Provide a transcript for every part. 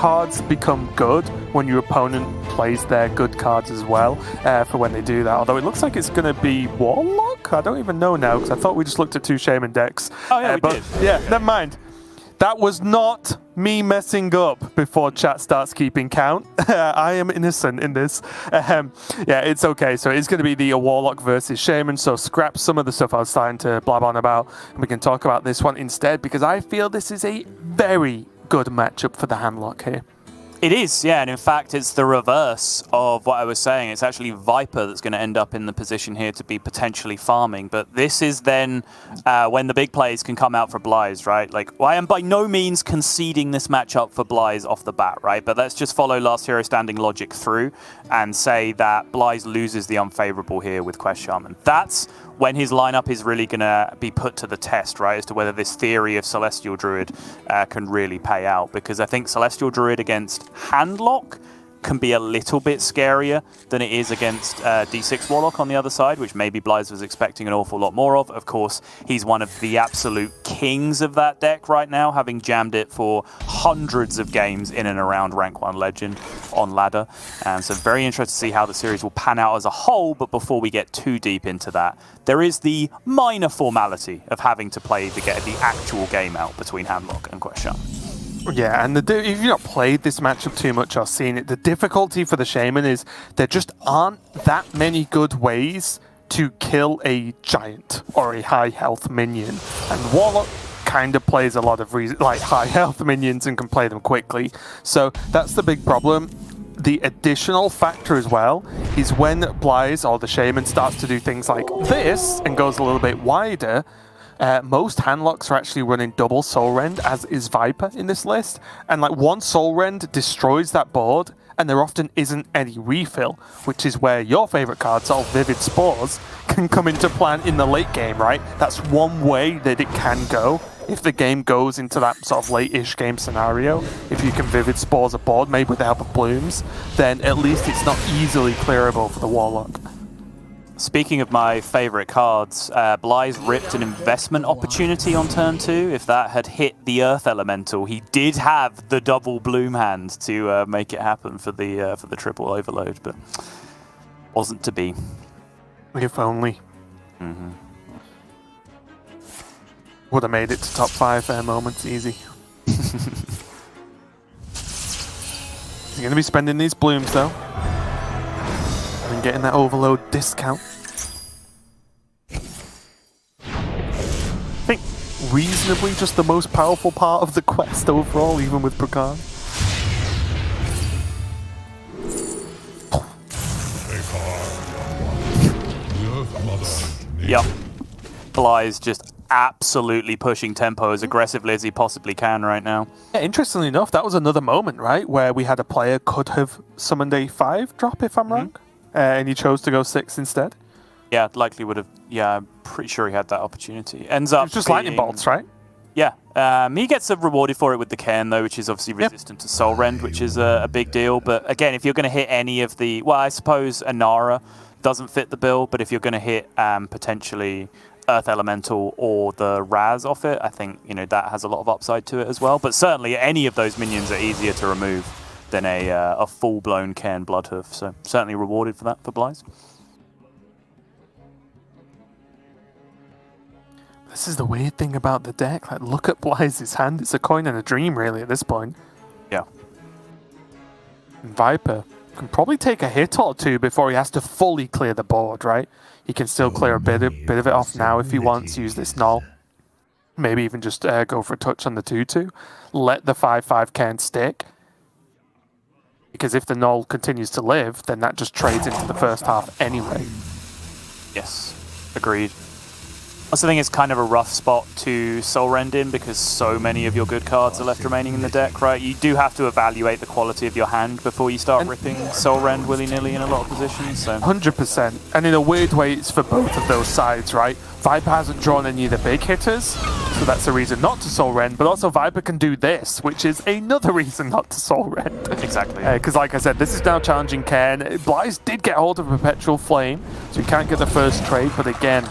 cards become good when your opponent plays their good cards as well for when they do that. Although it looks like it's going to be Warlock? I don't even know now, because I thought we just looked at 2 Shaman decks. Oh yeah, we but did. Yeah, never mind. That was not me messing up before chat starts keeping count. I am innocent in this. Yeah, it's okay. So it's going to be the Warlock versus Shaman. So scrap some of the stuff I was starting to blab on about. And we can talk about this one instead, because I feel this is a very good matchup for the Handlock here. It is, yeah, and in fact, it's the reverse of what I was saying. It's actually Viper that's going to end up in the position here to be potentially farming. But this is then when the big plays can come out for Blize, right? Like, well, I am by no means conceding this matchup for Blize off the bat, right? But let's just follow Last Hero Standing logic through and say that Blize loses the unfavorable here with Quest Shaman. That's when his lineup is really going to be put to the test, right, as to whether this theory of Celestial Druid can really pay out. Because I think Celestial Druid against Handlock can be a little bit scarier than it is against D6 Warlock on the other side, which maybe Blize was expecting an awful lot more of. Of course, he's one of the absolute kings of that deck right now, having jammed it for hundreds of games in and around Rank 1 Legend on ladder. And so very interested to see how the series will pan out as a whole, but before we get too deep into that, there is the minor formality of having to play to get the actual game out between Handlock and Quest Shaman. Yeah, and if you've not played this matchup too much or seen it, the difficulty for the Shaman is there just aren't that many good ways to kill a giant or a high health minion. And Warlock kind of plays a lot of high health minions and can play them quickly. So that's the big problem. The additional factor as well is when Blize or the Shaman starts to do things like this and goes a little bit wider, most Handlocks are actually running double Soul Rend, as is Viper in this list. And like one Soul Rend destroys that board, and there often isn't any refill, which is where your favorite card, sort of Vivid Spores, can come into play in the late game, right? That's one way that it can go. If the game goes into that sort of late-ish game scenario, if you can Vivid Spores a board, maybe with the help of Blooms, then at least it's not easily clearable for the Warlock. Speaking of my favorite cards, Blize ripped an investment opportunity on turn 2. If that had hit the Earth Elemental, he did have the double Bloom hand to make it happen for the triple overload, but wasn't to be. If only. Would have made it to top 5 moments easy. He's going to be spending these Blooms though. And getting that overload discount. I think reasonably just the most powerful part of the quest overall, even with Brakan. Yep. Blize just absolutely pushing tempo as aggressively as he possibly can right now. Yeah, interestingly enough, that was another moment, right, where we had a player could have summoned a 5 drop, if I'm wrong. And he chose to go 6 instead. Yeah, likely would have. Yeah, I'm pretty sure he had that opportunity. Ends up It's just lightning bolts, right? Yeah. He gets rewarded for it with the Cairn, though, which is obviously resistant to Soul Rend, which is a big deal. But again, if you're going to hit any of the... Well, I suppose Inara doesn't fit the bill, but if you're going to hit potentially Earth Elemental or the Raz off it, I think that has a lot of upside to it as well. But certainly any of those minions are easier to remove than a full-blown Cairn Bloodhoof. So certainly rewarded for that for Blize. This is the weird thing about the deck. Like, look at Blize's hand. It's a coin and a dream, really, at this point. Yeah. And Viper can probably take a hit or two before he has to fully clear the board, right? He can still clear a bit of it off now if he wants to use this null. Maybe even just go for a touch on the 2/2. Let the 5/5 Cairn stick. Because if the null continues to live, then that just trades into the first half anyway. Yes, agreed. I also think it's kind of a rough spot to Soul Rend in because so many of your good cards are left remaining in the deck, right? You do have to evaluate the quality of your hand before you start ripping Soul Rend willy-nilly in a lot of positions. So 100%. And in a weird way, it's for both of those sides, right? Viper hasn't drawn any of the big hitters, so that's a reason not to Soul Rend, but also Viper can do this, which is another reason not to Soul Rend. Exactly. Because like I said, this is now challenging Cairn. Blize did get hold of Perpetual Flame, so he can't get the first trade, but again,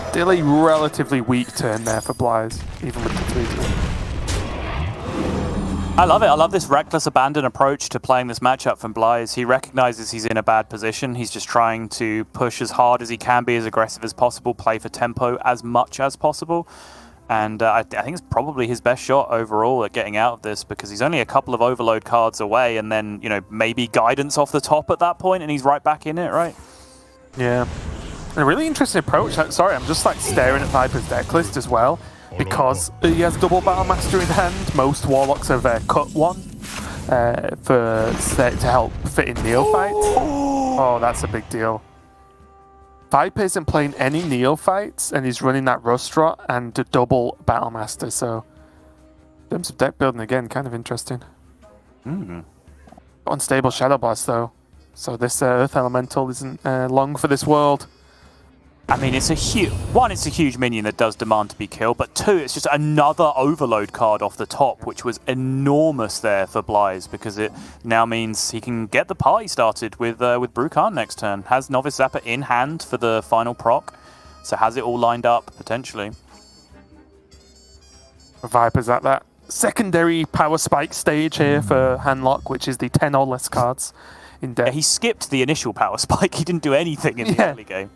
still a relatively weak turn there for Blize, even with the 3-2. I love it. I love this reckless abandon approach to playing this matchup from Blize. He recognizes he's in a bad position. He's just trying to push as hard as he can, be as aggressive as possible, play for tempo as much as possible. And I think it's probably his best shot overall at getting out of this, because he's only a couple of overload cards away, and then, you know, maybe guidance off the top at that point, and he's right back in it, right? Yeah. A really interesting approach. Sorry, I'm just like staring at Viper's deck list as well, because he has double Battlemaster in hand. Most Warlocks have cut one to help fit in Neophytes. Oh, that's a big deal. Viper isn't playing any Neophytes, and he's running that Rustrot and a double Battlemaster, so in terms of deck building, again, kind of interesting. Unstable Shadow Blast, though, so this Earth Elemental isn't long for this world. I mean, it's a huge minion that does demand to be killed, but two, it's just another overload card off the top, which was enormous there for Blize, because it now means he can get the party started with Brukan next turn. Has Novice Zapper in hand for the final proc, so has it all lined up, potentially. Viper's at that secondary power spike stage here for Handlock, which is the 10 or less cards in deck. Yeah, he skipped the initial power spike. He didn't do anything in the early game.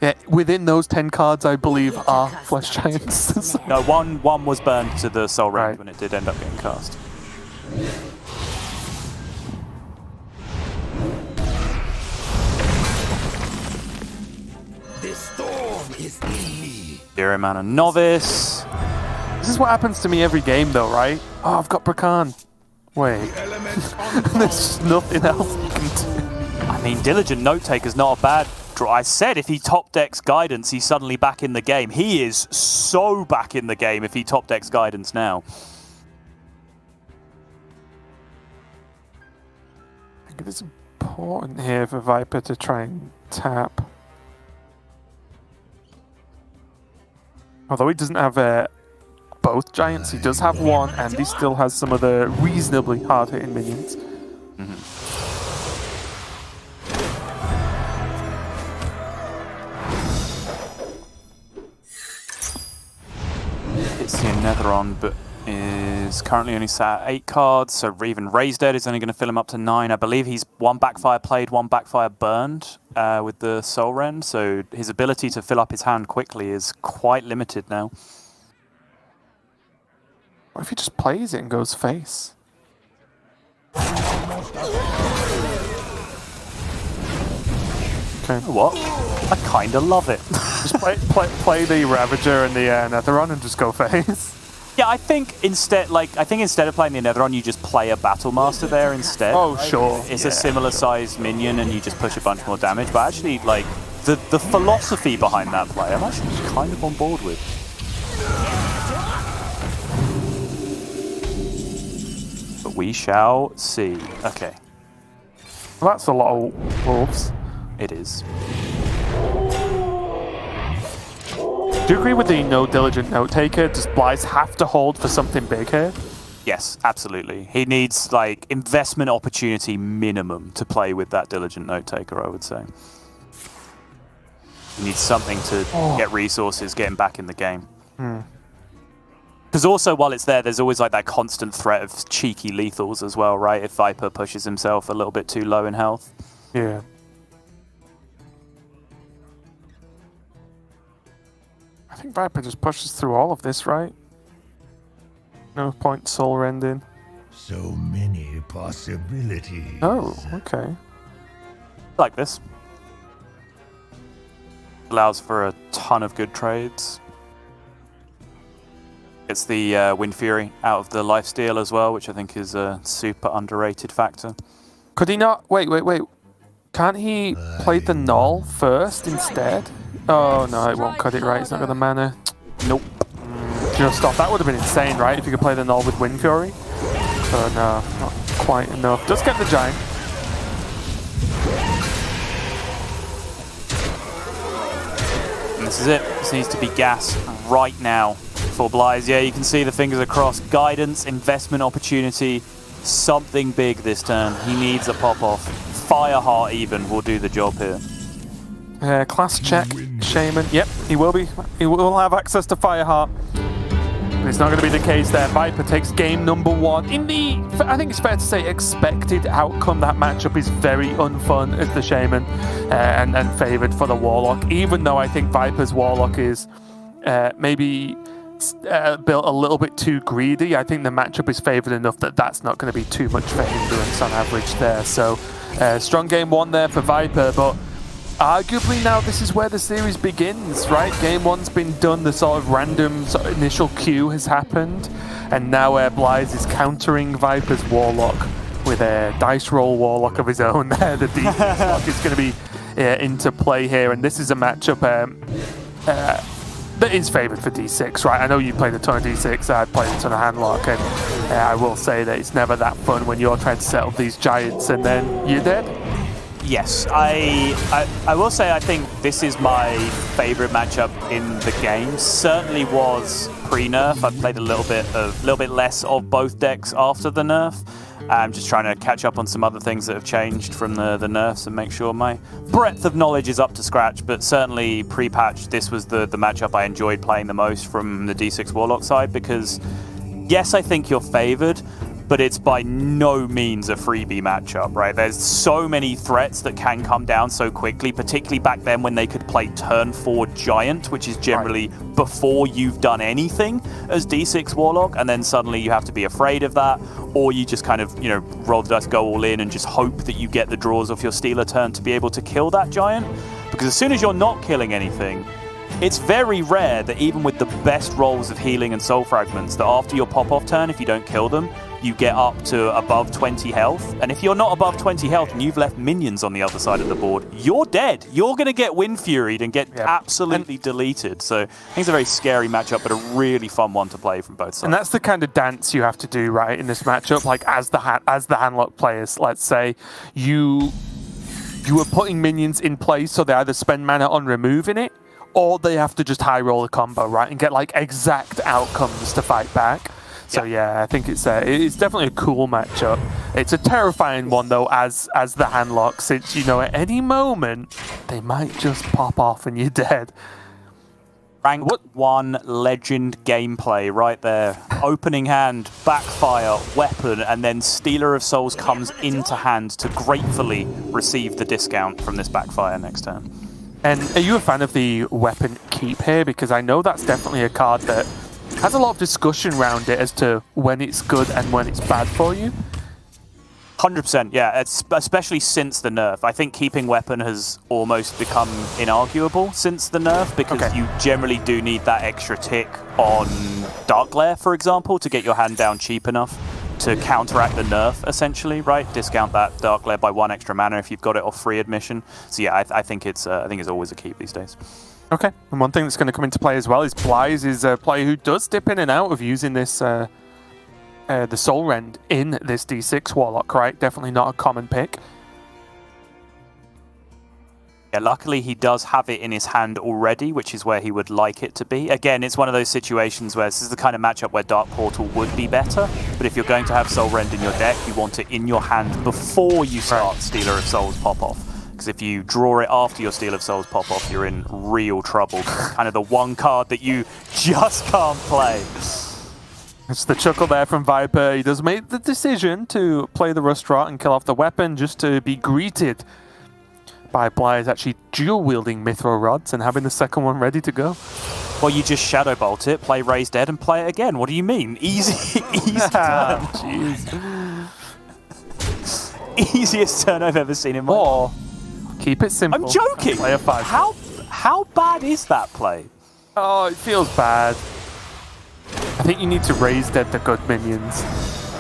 Yeah, within those 10 cards, I believe, are Flesh Giants. No, one was burned to the Soul Rend when it did end up getting cast. The storm is in me. 0 mana Novice. This is what happens to me every game, though, right? Oh, I've got Brukan. Wait. There's nothing else you can do. I mean, Diligent Note Taker's not a bad draw. I said if he top decks Guidance, he's suddenly back in the game. He is so back in the game if he top decks Guidance now. I think it's important here for Viper to try and tap. Although he doesn't have both Giants, he does have one, and he still has some of the reasonably hard-hitting minions. It's the Netheron, but is currently only sat at 8 cards, so even Raised Dead is only going to fill him up to 9. I believe he's 1 backfire played, 1 backfire burned with the Soul Rend, so his ability to fill up his hand quickly is quite limited now. What if he just plays it and goes face? Okay. What? I kind of love it. Just play the Ravager and the Netheron and just go face. Yeah, I think instead of playing the Netheron, you just play a Battlemaster there instead. Oh, sure. It's a similar sized minion, and you just push a bunch more damage. But actually, like the philosophy behind that play, I'm actually kind of on board with. But we shall see. Okay. Well, that's a lot of wolves. It is. Do you agree with the no Diligent Note Taker? Does Blize have to hold for something big here? Yes, absolutely. He needs like investment opportunity minimum to play with that Diligent Note Taker, I would say. He needs something to get resources, get him back in the game. Because also, while it's there, there's always like that constant threat of cheeky lethals as well, right? If Viper pushes himself a little bit too low in health. Yeah. I think Viper just pushes through all of this, right? No point Soul Rending. So many possibilities. Oh, okay. Like this. Allows for a ton of good trades. It's the Wind Fury out of the lifesteal as well, which I think is a super underrated factor. Could he not? Wait. Can't he play the Null first instead? Oh no, it won't cut it right. It's not got the mana. Nope. Stop. That would have been insane, right? If you could play the Null with Wind Fury. But no, not quite enough. Does get the Giant. And this is it. This needs to be gas right now for Blize. Yeah, you can see the fingers across. Guidance, investment opportunity, something big this turn. He needs a pop-off. Fireheart even will do the job here. Class check, Shaman. Yep, he will be. He will have access to Fireheart. it's not going to be the case there. Viper takes game number 1 in the, I think it's fair to say, expected outcome. That matchup is very unfun as the Shaman and favoured for the Warlock, even though I think Viper's Warlock is maybe built a little bit too greedy. I think the matchup is favoured enough that that's not going to be too much of a hindrance on average there. So strong game 1 there for Viper, but arguably now this is where the series begins, right? Game 1's been done, the sort of random initial queue has happened, and now Blize is countering Viper's Warlock with a dice roll Warlock of his own there. The D6 Warlock is going to be into play here, and this is a matchup that is favoured for D6, right? I know you played a ton of D6, I played a ton of Handlock, and I will say that it's never that fun when you're trying to settle these giants and then you're dead. Yes, I will say I think this is my favourite matchup in the game. Certainly was pre-nerf. I played a little bit less of both decks after the nerf. I'm just trying to catch up on some other things that have changed from the nerfs and make sure my breadth of knowledge is up to scratch. But certainly pre-patch, this was the matchup I enjoyed playing the most from the D6 Warlock side, because yes, I think you're favoured, but it's by no means a freebie matchup, right? There's so many threats that can come down so quickly, particularly back then when they could play turn 4 Giant, which is generally before you've done anything as D6 Warlock, and then suddenly you have to be afraid of that, or you just kind of, you know, roll the dice, go all in, and just hope that you get the draws off your Stealer turn to be able to kill that Giant. Because as soon as you're not killing anything, it's very rare that even with the best rolls of healing and soul fragments, that after your pop-off turn, if you don't kill them, you get up to above 20 health. And if you're not above 20 health and you've left minions on the other side of the board, you're dead. You're going to get Wind Furied and get absolutely deleted. So I think it's a very scary matchup, but a really fun one to play from both sides. And that's the kind of dance you have to do, right, in this matchup. Like, as the Handlock players, let's say, you are putting minions in place, so they either spend mana on removing it, or they have to just high roll a combo, right, and get like exact outcomes to fight back. So yeah, I think it's definitely a cool matchup. It's a terrifying one though, as the Handlock, since you know at any moment they might just pop off and you're dead. Rank 1 legend gameplay right there. Opening hand, backfire, weapon, and then Stealer of Souls comes into hand to gratefully receive the discount from this backfire next turn. And are you a fan of the weapon keep here? Because I know that's definitely a card that has a lot of discussion around it as to when it's good and when it's bad for you. 100%, yeah, especially since the nerf. I think keeping weapon has almost become inarguable since the nerf, because you generally do need that extra tick on Dark Glare, for example, to get your hand down cheap enough to counteract the nerf, essentially, right? Discount that Dark Glare by 1 extra mana if you've got it off free admission. So yeah, I think it's always a keep these days. Okay, and one thing that's going to come into play as well is Blize is a player who does dip in and out of using this the Soul Rend in this D6 Warlock, right? Definitely not a common pick. Yeah, luckily he does have it in his hand already, which is where he would like it to be. Again, it's one of those situations where this is the kind of matchup where Dark Portal would be better, but if you're going to have Soul Rend in your deck, you want it in your hand before you start Stealer of Souls pop-off. Because if you draw it after your Steal of Souls pop-off, you're in real trouble. Kind of the one card that you just can't play. It's the chuckle there from Viper. He does make the decision to play the Rust Rot and kill off the weapon just to be greeted by Blize actually dual-wielding Mithril Rods and having the second one ready to go. Well, you just Shadow Bolt it, play Raise Dead, and play it again. What do you mean? Easy turn. Jeez. Easiest turn I've ever seen in my life. Keep it simple. I'm joking. Play a 5. How bad is that play? Oh, it feels bad. I think you need to raise dead the good minions.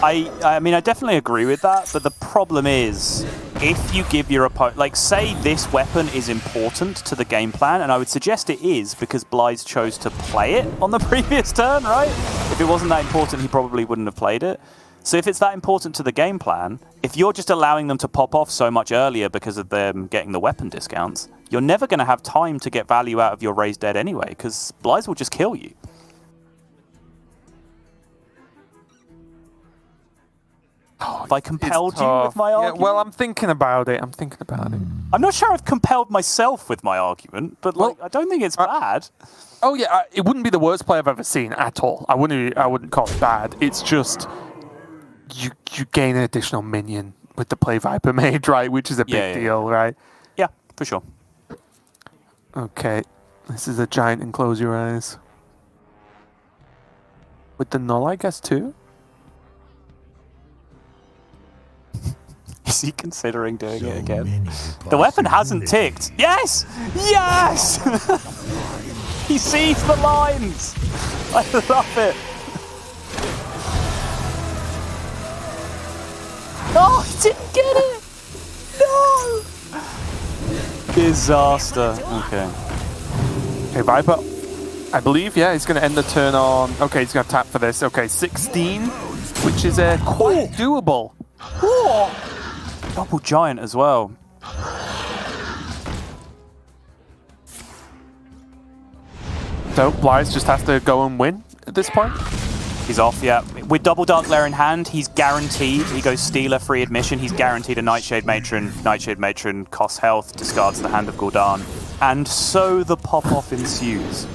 I mean, I definitely agree with that, but the problem is, if you give your opponent, like, say this weapon is important to the game plan, and I would suggest it is, because Blize chose to play it on the previous turn, right? If it wasn't that important, he probably wouldn't have played it. So if it's that important to the game plan, if you're just allowing them to pop off so much earlier because of them getting the weapon discounts, you're never going to have time to get value out of your Raised Dead anyway, because Blize will just kill you. Oh, Have I compelled you with my argument? Yeah, well, I'm thinking about it. I'm not sure I've compelled myself with my argument, but like, Well, I don't think it's bad. Oh yeah, it wouldn't be the worst play I've ever seen at all. I wouldn't call it bad. It's just you gain an additional minion with the play Viper Mage, right? Which is a big deal, right? Yeah, for sure. Okay, this is a giant and close your eyes. With the null, I guess, too? Is he considering doing it So again? many The weapon hasn't possibilities. ticked. Yes! Yes! He sees the lines! I love it. Oh, he didn't get it! No! Disaster. Okay. Okay, Viper, I believe, yeah, he's going to end the turn on... Okay, he's going to tap for this. Okay, 16, which is quite doable. Oh. Double giant as well. So, Blize just has to go and win at this point. He's off, yeah. With double Dark Lair in hand, he's guaranteed. He goes Stealer, free admission. He's guaranteed a Nightshade Matron. Nightshade Matron costs health, discards the Hand of Gul'dan. And so the pop-off ensues.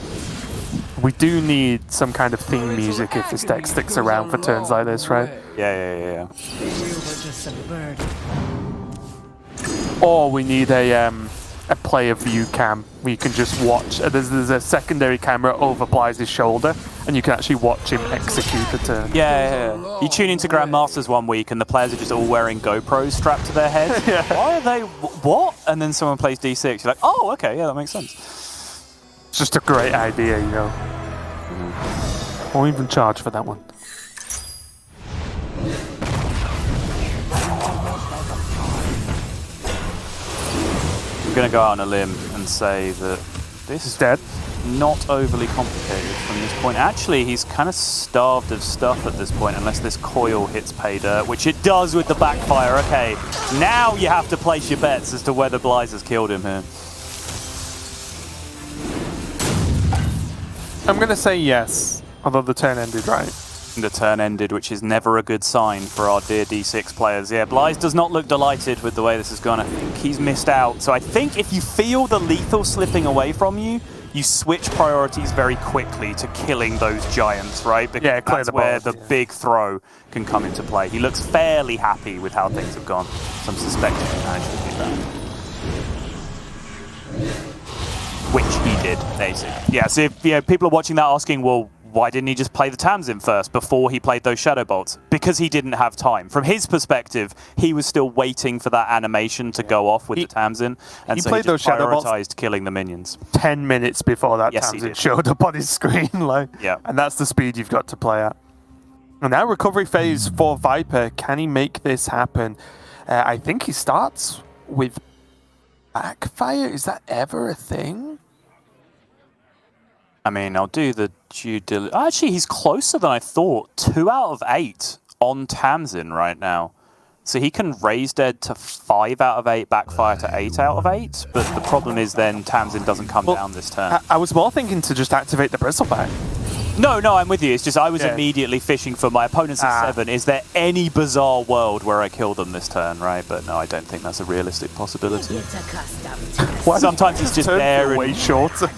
We do need some kind of theme music if this deck sticks around for turns like this, right? Yeah. Or we need a player view cam where you can just watch. There's a secondary camera over Blize's shoulder, and you can actually watch him execute the turn. Yeah. You tune into Grandmasters one week, and the players are just all wearing GoPros strapped to their head. Why are they... What? And then someone plays D6. You're like, oh, okay, yeah, that makes sense. It's just a great idea, you know. Won't even charge for that one. I'm going to go out on a limb and say that this is Dead. not overly complicated from this point. Actually, he's kind of starved of stuff at this point, unless this coil hits pay dirt, which it does with the backfire. Okay, now you have to place your bets as to whether Blize has killed him here. I'm going to say yes, although the turn ended right. The turn ended, which is never a good sign for our dear D6 players. Yeah, Blize does not look delighted with the way this has gone. I think he's missed out. So I think if you feel the lethal slipping away from you, you switch priorities very quickly to killing those giants, right? Because Yeah, clear that's the where board, the big throw can come into play. He looks fairly happy with how things have gone. So I'm suspecting he managed to do that. Which he did, basically. Yeah, so if people are watching that asking, well, why didn't he just play the Tamsin first before he played those Shadow Bolts? Because he didn't have time. From his perspective, he was still waiting for that animation to go off with the Tamsin, and so he played those just Shadow Bolts prioritized killing the minions. 10 minutes before that Yes, he Tamsin did. showed up on his screen. And that's the speed you've got to play at. And now recovery phase for Viper. Can he make this happen? I think he starts with backfire. Is that ever a thing? I mean, I'll do the due diligence. Actually, he's closer than I thought. 2 out of 8 on Tamsin right now. So he can raise dead to 5 out of 8, backfire to 8 out of 8. But the problem is then Tamsin doesn't come down this turn. I was more thinking to just activate the Bristleback. No, I'm with you. It's just I was immediately fishing for my opponents at 7. Is there any bizarre world where I kill them this turn, right? But no, I don't think that's a realistic possibility. Sometimes it's just there and way shorter.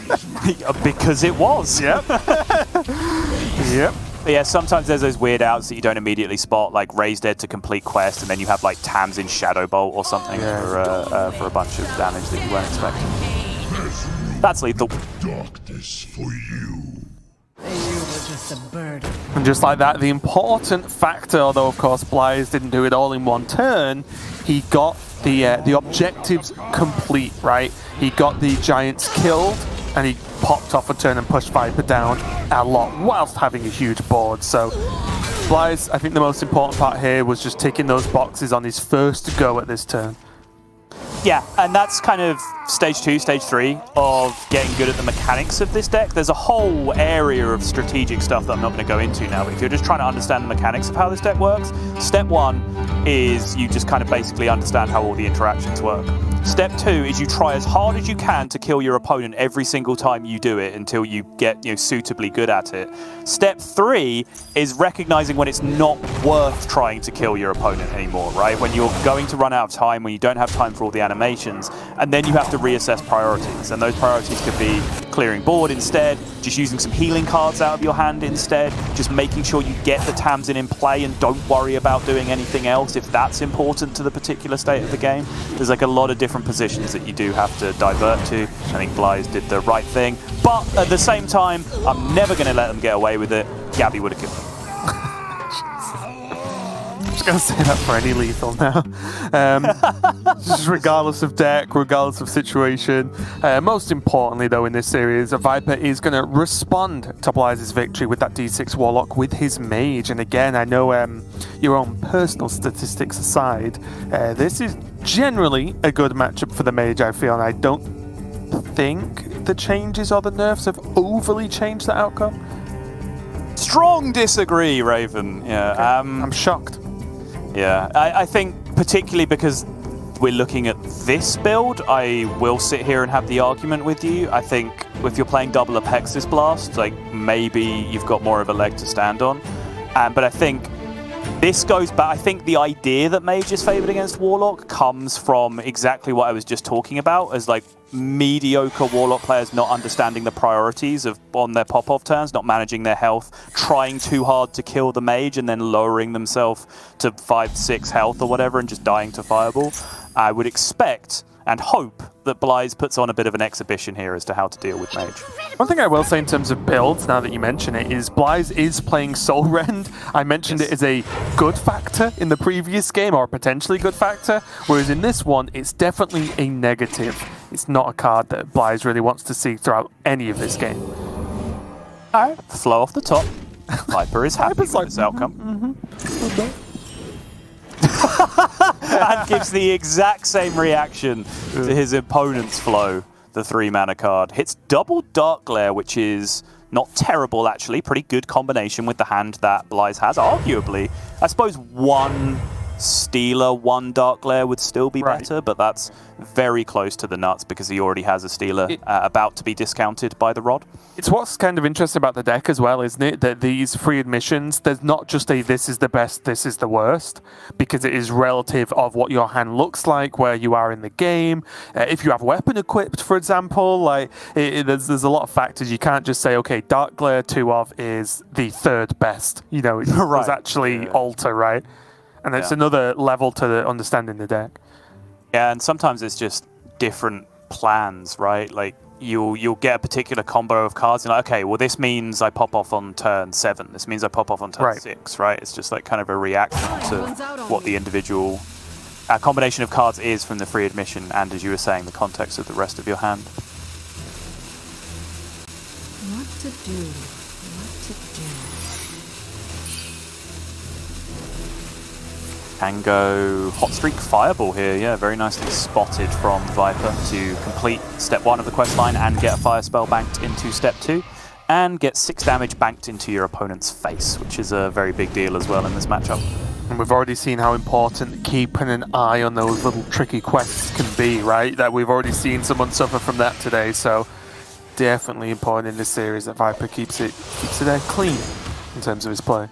because it was. Yep. Yep. But yeah, sometimes there's those weird outs that you don't immediately spot, like raise dead to complete quest, and then you have like Tamsin Shadow Bolt or something for a bunch of damage that you weren't expecting. That's lethal. Darkness for you. And just like that, the important factor, although of course Blize didn't do it all in one turn, he got the objectives complete, right? He got the giants killed, and he popped off a turn and pushed Viper down a lot whilst having a huge board. So Blize, I think the most important part here was just ticking those boxes on his first go at this turn. Yeah, and that's kind of stage 2, stage 3 of getting good at the mechanics of this deck. There's a whole area of strategic stuff that I'm not going to go into now, but if you're just trying to understand the mechanics of how this deck works, step 1 is you just kind of basically understand how all the interactions work. Step 2 is you try as hard as you can to kill your opponent every single time you do it until you get suitably good at it. Step 3 is recognizing when it's not worth trying to kill your opponent anymore, right? When you're going to run out of time, when you don't have time for all the animations, and then you have to reassess priorities. And those priorities could be clearing board instead, just using some healing cards out of your hand instead, just making sure you get the Tamsin in play and don't worry about doing anything else if that's important to the particular state of the game. There's like a lot of different positions that you do have to divert to. I think Blize did the right thing, but at the same time, I'm never going to let them get away with it. Gabby would have killed them. I'm just going to say that for any lethal now. Just regardless of deck, regardless of situation. Most importantly, though, in this series, Viper is going to respond to Blize's victory with that D6 Warlock with his Mage. And again, I know your own personal statistics aside, this is generally a good matchup for the Mage, I feel. And I don't think the changes or the nerfs have overly changed the outcome. Strong disagree, Raven. Yeah, Okay. I'm shocked. Yeah, I think particularly because we're looking at this build, I will sit here and have the argument with you. I think if you're playing double Apexis Blast, like maybe you've got more of a leg to stand on. But I think this goes back. I think the idea that Mage is favored against Warlock comes from exactly what I was just talking about, as like mediocre Warlock players not understanding the priorities on their pop-off turns, not managing their health, trying too hard to kill the Mage and then lowering themselves to 5-6 health or whatever and just dying to Fireball. I would expect and hope that Blize puts on a bit of an exhibition here as to how to deal with Mage. One thing I will say in terms of builds, now that you mention it, is Blize is playing Soul Rend. I mentioned it as a good factor in the previous game, or a potentially good factor, whereas in this one, it's definitely a negative. It's not a card that Blize really wants to see throughout any of this game. All right, flow off the top. Viper is happy with this outcome. And gives the exact same reaction to his opponent's flow, the 3-mana card. Hits double Dark Glare, which is not terrible, actually. Pretty good combination with the hand that Blize has, arguably. I suppose one Stealer, one Dark Glare would still be better, but that's very close to the nuts because he already has a Stealer about to be discounted by the Rod. It's what's kind of interesting about the deck as well, isn't it? That these free admissions, there's not just a this is the best, this is the worst, because it is relative of what your hand looks like, where you are in the game. If you have weapon equipped, for example, like there's a lot of factors. You can't just say, okay, Dark Glare 2 of is the third best. You know, it does actually alter, right? And it's another level to understanding the deck. Yeah, and sometimes it's just different plans, right? Like you'll get a particular combo of cards, and like, okay, well this means I pop off on turn 7. This means I pop off on turn 6, right? It's just like kind of a reaction to what the individual combination of cards is from the free admission, and as you were saying, the context of the rest of your hand. What to do? What to do? Can go Hot Streak Fireball here, yeah, very nicely spotted from Viper to complete step 1 of the quest line and get a fire spell banked into step 2 and get 6 damage banked into your opponent's face, which is a very big deal as well in this matchup. And we've already seen how important keeping an eye on those little tricky quests can be, right? That we've already seen someone suffer from that today, so definitely important in this series that Viper keeps it clean in terms of his play.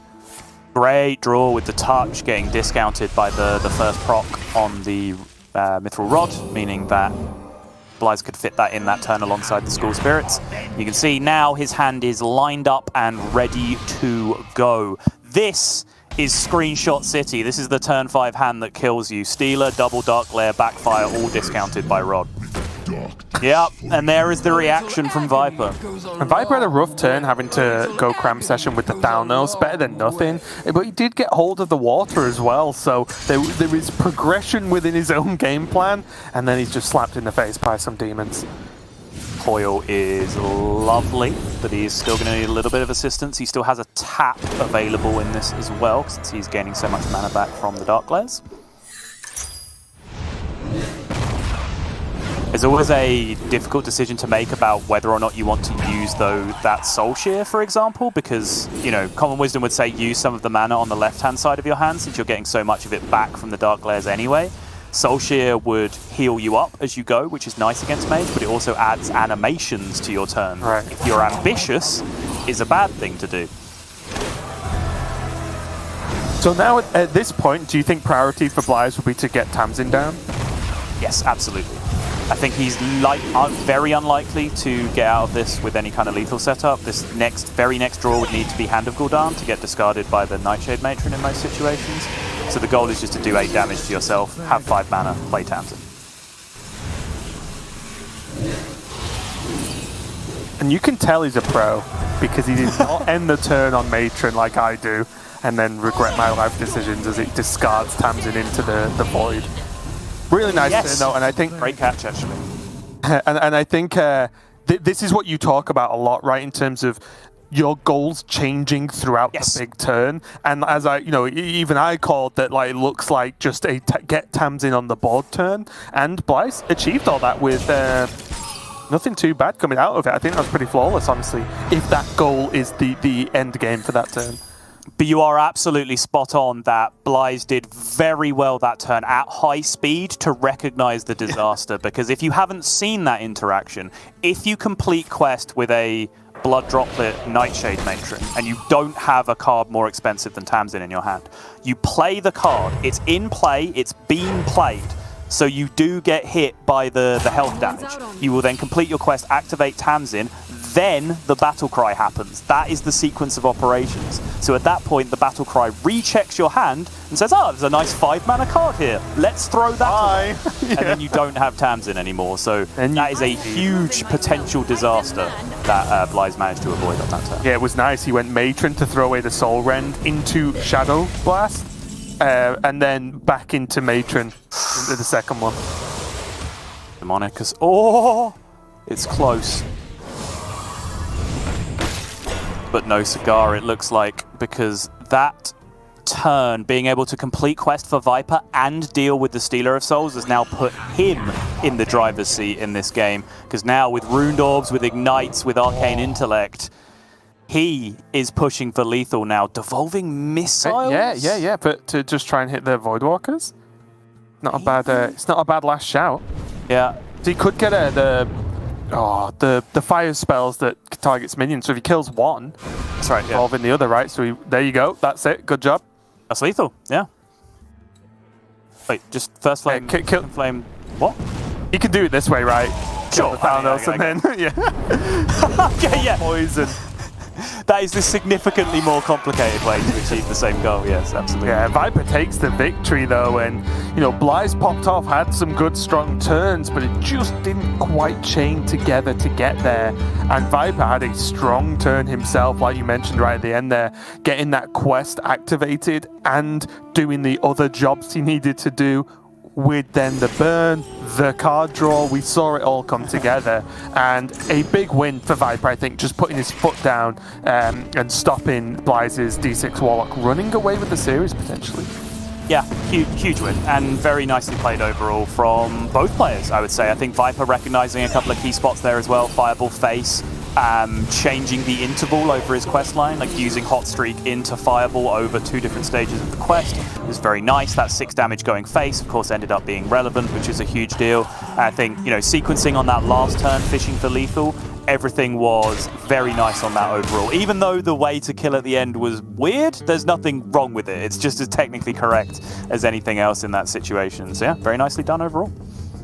Great draw with the touch, getting discounted by the first proc on the Mithril Rod, meaning that Blize could fit that in that turn alongside the School Spirits. You can see now his hand is lined up and ready to go. This is Screenshot City. This is the turn 5 hand that kills you. Stealer, double Dark Glare, Backfire, all discounted by Rod. Yep, and there is the reaction from Viper. And Viper had a rough turn having to go cram session with the Thalnos, better than nothing. But he did get hold of the water as well, so there is progression within his own game plan, and then he's just slapped in the face by some demons. Coil is lovely, but he is still going to need a little bit of assistance. He still has a tap available in this as well, since he's gaining so much mana back from the Dark Glares. There's always a difficult decision to make about whether or not you want to use that Soul Shear, for example, because, you know, Common Wisdom would say use some of the mana on the left-hand side of your hand since you're getting so much of it back from the Dark Glares anyway. Soulshear would heal you up as you go, which is nice against Mage, but it also adds animations to your turn. Right. If you're ambitious, is a bad thing to do. So now at this point, do you think priority for Blize would be to get Tamsin down? Yes, absolutely. I think he's very unlikely to get out of this with any kind of lethal setup. This very next draw would need to be Hand of Gul'dan to get discarded by the Nightshade Matron in most situations. So the goal is just to do 8 damage to yourself, have 5 mana, play Tamsin. And you can tell he's a pro because he did not end the turn on Matron like I do and then regret my life decisions as it discards Tamsin into the void. Really nice turn though, and I think... Great catch, actually. and I think this is what you talk about a lot, right, in terms of your goals changing throughout the big turn. And as even I called that, like, it looks like just a get Tamsin on the board turn, and Blize achieved all that with nothing too bad coming out of it. I think that was pretty flawless, honestly, if that goal is the end game for that turn. But you are absolutely spot on that Blize did very well that turn at high speed to recognize the disaster, because if you haven't seen that interaction, if you complete quest with a Blood Droplet Nightshade Matron and you don't have a card more expensive than Tamsin in your hand, you play the card, it's in play, it's been played, so you do get hit by the health damage. You will then complete your quest, activate Tamsin, then the battle cry happens. That is the sequence of operations. So at that point, the battle cry rechecks your hand and says, there's a nice 5 mana card here. Let's throw that away. And then you don't have Tamsin anymore. So that is a huge potential disaster that Blize managed to avoid on that turn. Yeah, it was nice. He went Matron to throw away the Soul Rend into Shadow Blast, and then back into Matron into the second one. Demonicus. It's close. But no cigar, it looks like, because that turn, being able to complete quest for Viper and deal with the Stealer of Souls, has now put him in the driver's seat in this game. Because now with Runed Orbs, with Ignites, with Arcane Intellect, he is pushing for lethal now. Devolving Missiles? Yeah, but to just try and hit the Voidwalkers? Not a bad, it's not a bad last shout. Yeah. So he could get the fire spells that targets minions. So if he kills one, that's right, involving the other, right? So there you go. That's it. Good job. That's lethal. Yeah. Wait, just first flame. Flame. What? He can do it this way, right? Sure. Thanos, and then yeah. Okay, yeah. Poison. That is the significantly more complicated way to achieve the same goal, yes, absolutely. Yeah, Viper takes the victory though, and Blize popped off, had some good strong turns, but it just didn't quite chain together to get there. And Viper had a strong turn himself, like you mentioned right at the end there, getting that quest activated and doing the other jobs he needed to do, with then the burn, the card draw. We saw it all come together, and a big win for Viper, I think, just putting his foot down and stopping Blize's D6 Warlock running away with the series, potentially. Yeah, huge win, and very nicely played overall from both players, I would say. I think Viper recognizing a couple of key spots there as well. Fireball face, changing the interval over his quest line, like using Hot Streak into Fireball over 2 different stages of the quest. It was very nice. That 6 damage going face, of course, ended up being relevant, which is a huge deal. I think, sequencing on that last turn, fishing for lethal, everything was very nice on that overall. Even though the way to kill at the end was weird, there's nothing wrong with it. It's just as technically correct as anything else in that situation. So yeah, very nicely done overall.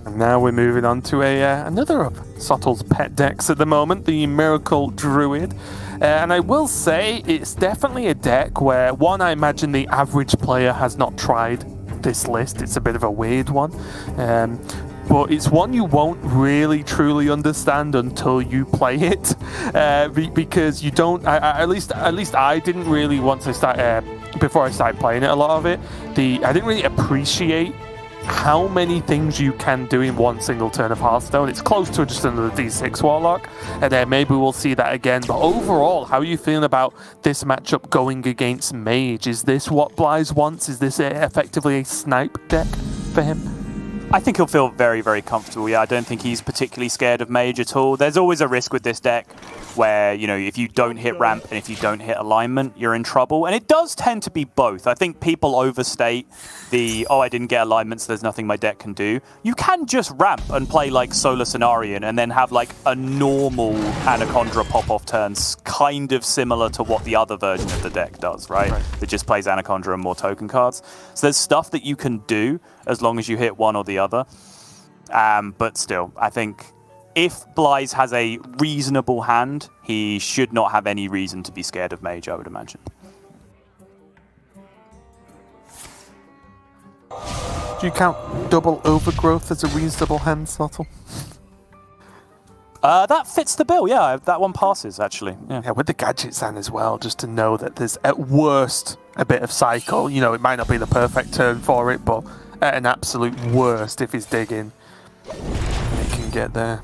And now we're moving on to another of Sottle's pet decks at the moment, the Miracle Druid. And I will say it's definitely a deck where, one, I imagine the average player has not tried this list. It's a bit of a weird one. But it's one you won't really truly understand until you play it, because you don't. At least I didn't really once I started before I started playing it. A lot of it, I didn't really appreciate how many things you can do in one single turn of Hearthstone. It's close to just another D6 Warlock, and then maybe we'll see that again. But overall, how are you feeling about this matchup going against Mage? Is this what Blize wants? Is this effectively a snipe deck for him? I think he'll feel very, very comfortable. Yeah, I don't think he's particularly scared of Mage at all. There's always a risk with this deck where, you know, if you don't hit ramp and if you don't hit alignment, you're in trouble. And it does tend to be both. I think people overstate the, oh, I didn't get alignment, so there's nothing my deck can do. You can just ramp and play like Solar Cenarian and then have like a normal Anaconda pop-off turns, kind of similar to what the other version of the deck does, right? That just plays Anaconda and more token cards. So there's stuff that you can do as long as you hit one or the other. But still, I think if Blize has a reasonable hand, he should not have any reason to be scared of Mage, I would imagine. Do you count double overgrowth as a reasonable hand, Sottle? That fits the bill, yeah. That one passes, actually. Yeah, with the gadgets and as well, just to know that there's at worst a bit of cycle. You know, it might not be the perfect turn for it, but at an absolute worst, if he's digging, it can get there.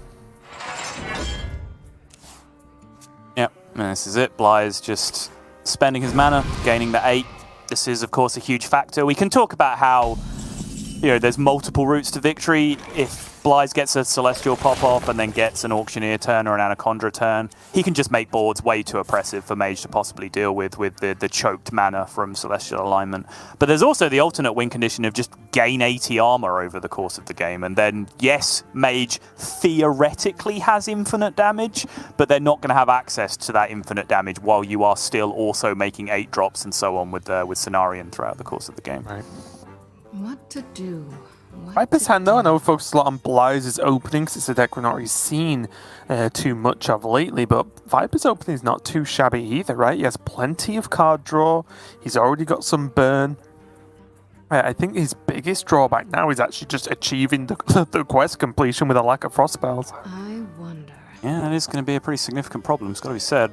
Yep, and this is it. Blize just spending his mana, gaining the 8. This is, of course, a huge factor. We can talk about how, you know, there's multiple routes to victory. If Blize gets a Celestial pop-off and then gets an Auctioneer turn or an Anaconda turn, he can just make boards way too oppressive for Mage to possibly deal with the choked mana from Celestial Alignment. But there's also the alternate win condition of just gain 80 armor over the course of the game. And then, yes, Mage theoretically has infinite damage, but they're not going to have access to that infinite damage while you are still also making 8 drops and so on with Cenarian throughout the course of the game. Right. What to do? Viper's hand, though, I know we focus a lot on Blize's openings. It's a deck we've not really seen too much of lately, but Viper's opening is not too shabby either, right? He has plenty of card draw. He's already got some burn. I think his biggest drawback now is actually just achieving the quest completion with a lack of frost spells. I wonder. Yeah, that is going to be a pretty significant problem, it's got to be said.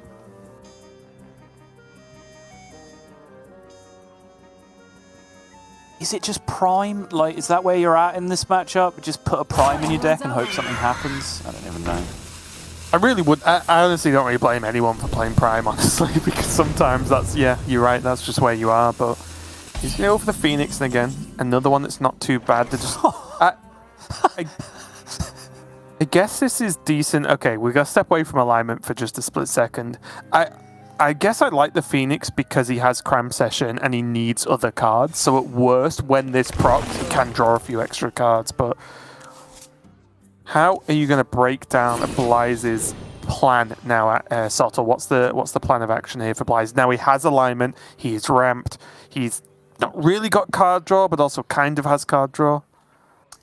Is it just Prime? Like, is that where you're at in this matchup? Just put a Prime in your deck and hope something happens? I don't even know. I really would. I honestly don't really blame anyone for playing Prime, honestly, because sometimes that's, yeah, you're right, that's just where you are, but he's going to go for the Phoenix, and again, another one that's not too bad. They're just... I guess this is decent. Okay, we're going to step away from alignment for just a split second. I guess I like the Phoenix because he has Cram Session and he needs other cards. So at worst, when this procs, he can draw a few extra cards. But how are you going to break down Blize's plan now at Sottle? What's the plan of action here for Blize? Now he has alignment. He's ramped. He's not really got card draw, but also kind of has card draw.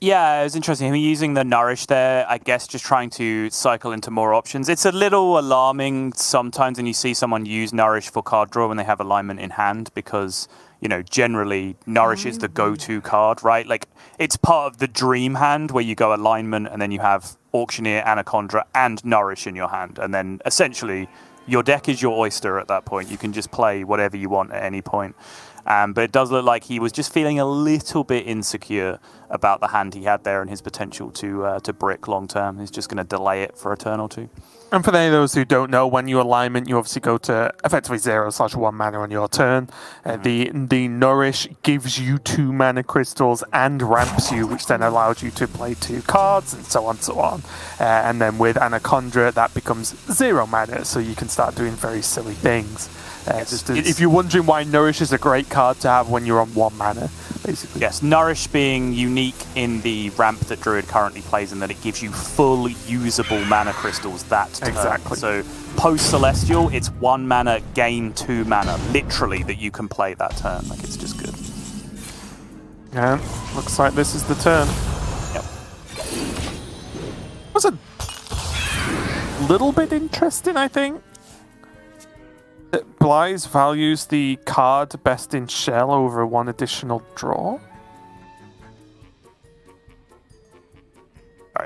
Yeah, it was interesting. Him using the Nourish there, I guess just trying to cycle into more options. It's a little alarming sometimes when you see someone use Nourish for card draw when they have alignment in hand because, you know, generally Nourish is the go-to card, right? Like, it's part of the dream hand where you go alignment and then you have Auctioneer, Anaconda, and Nourish in your hand. And then essentially your deck is your oyster at that point. You can just play whatever you want at any point. But it does look like he was just feeling a little bit insecure about the hand he had there and his potential to brick long term. He's just going to delay it for a turn or two. And for any of those who don't know, when you alignment, you obviously go to effectively 0/1 mana on your turn. The Nourish gives you 2 mana crystals and ramps you, which then allows you to play 2 cards and so on and so on. And then with Anaconda, that becomes 0 mana, so you can start doing very silly things. If you're wondering why Nourish is a great card to have when you're on 1 mana, basically. Yes, Nourish being unique in the ramp that Druid currently plays in that it gives you full usable mana crystals that turn. Exactly. So post-Celestial, it's 1 mana, gain 2 mana, literally, that you can play that turn. Like, it's just good. And looks like this is the turn. Yep. Was a little bit interesting, I think. Blize values the card best in shell over 1 additional draw.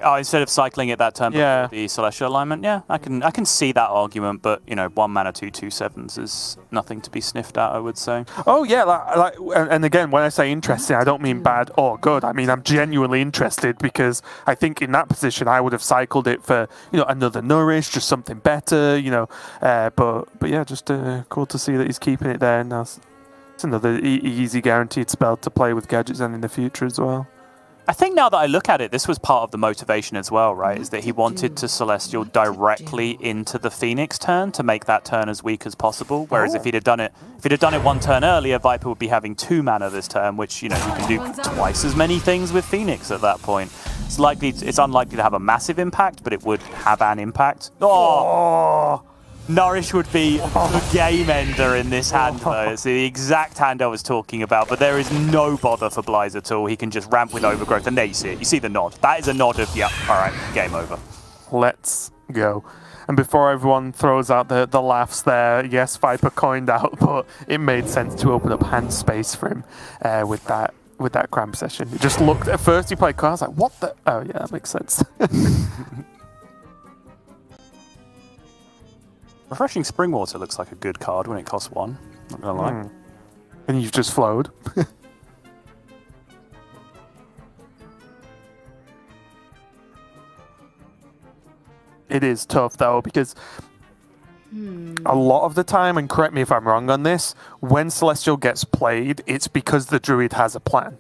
Oh, instead of cycling it that turn Yeah. before the Celestial alignment, yeah, I can see that argument, but you know, 1 mana 2/2/7s is nothing to be sniffed at, I would say. Oh yeah, and again, when I say interesting, I don't mean bad or good. I mean I'm genuinely interested because I think in that position I would have cycled it for, you know, another Nourish, just something better, you know. But yeah, just cool to see that he's keeping it there. And it's another easy guaranteed spell to play with gadgets and in the future as well. I think now that I look at it, this was part of the motivation as well, right? Is that he wanted to Celestial directly into the Phoenix turn to make that turn as weak as possible. Whereas if he'd have done it one turn earlier, Viper would be having 2 mana this turn, which you can do twice as many things with Phoenix at that point. It's unlikely to have a massive impact, but it would have an impact. Oh! Nourish would be the game ender in this hand, though. It's the exact hand I was talking about, but there is no bother for Blize at all. He can just ramp with Overgrowth, and there you see it. You see the nod. That is a nod of, yeah, all right, game over. Let's go. And before everyone throws out the laughs there, yes, Viper coined out, but it made sense to open up hand space for him with that cramp session. It just looked, at first he played cards, like, what the? Oh, yeah, that makes sense. Refreshing Springwater looks like a good card when it costs 1. Not gonna lie. And you've just flowed. It is tough though, because a lot of the time, and correct me if I'm wrong on this, when Celestial gets played, it's because the Druid has a plan.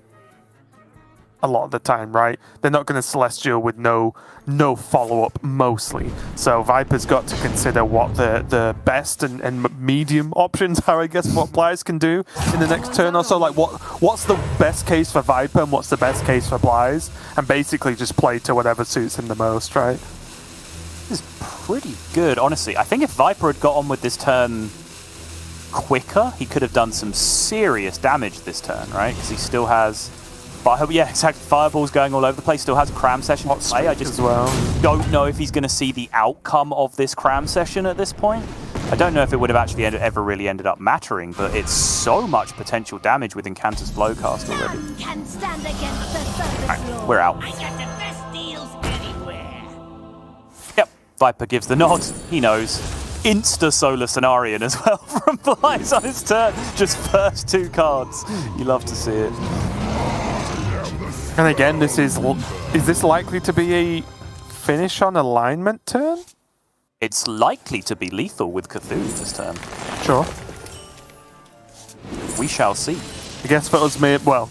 A lot of the time, right? They're not going to Celestial with no follow-up mostly. So Viper's got to consider what the best and medium options are, I guess, what Blize can do in the next turn or so. Like, what's the best case for Viper and what's the best case for Blize? And basically just play to whatever suits him the most, right? This is pretty good, honestly. I think if Viper had got on with this turn quicker, he could have done some serious damage this turn, right? Because he still has... Yeah, exactly. Fireballs going all over the place. Still has a cram session to play. I just don't know if he's going to see the outcome of this cram session at this point. I don't know if it would have actually ever really ended up mattering, but it's so much potential damage with Incanter's Blowcast already. Alright, we're out. Yep, Viper gives the nod. He knows. Insta-Solar Cenarian as well from Blize on his turn. Just first 2 cards. You love to see it. And again, is this likely to be a finish on alignment turn? It's likely to be lethal with Cthulhu this turn. Sure. We shall see. I guess for us,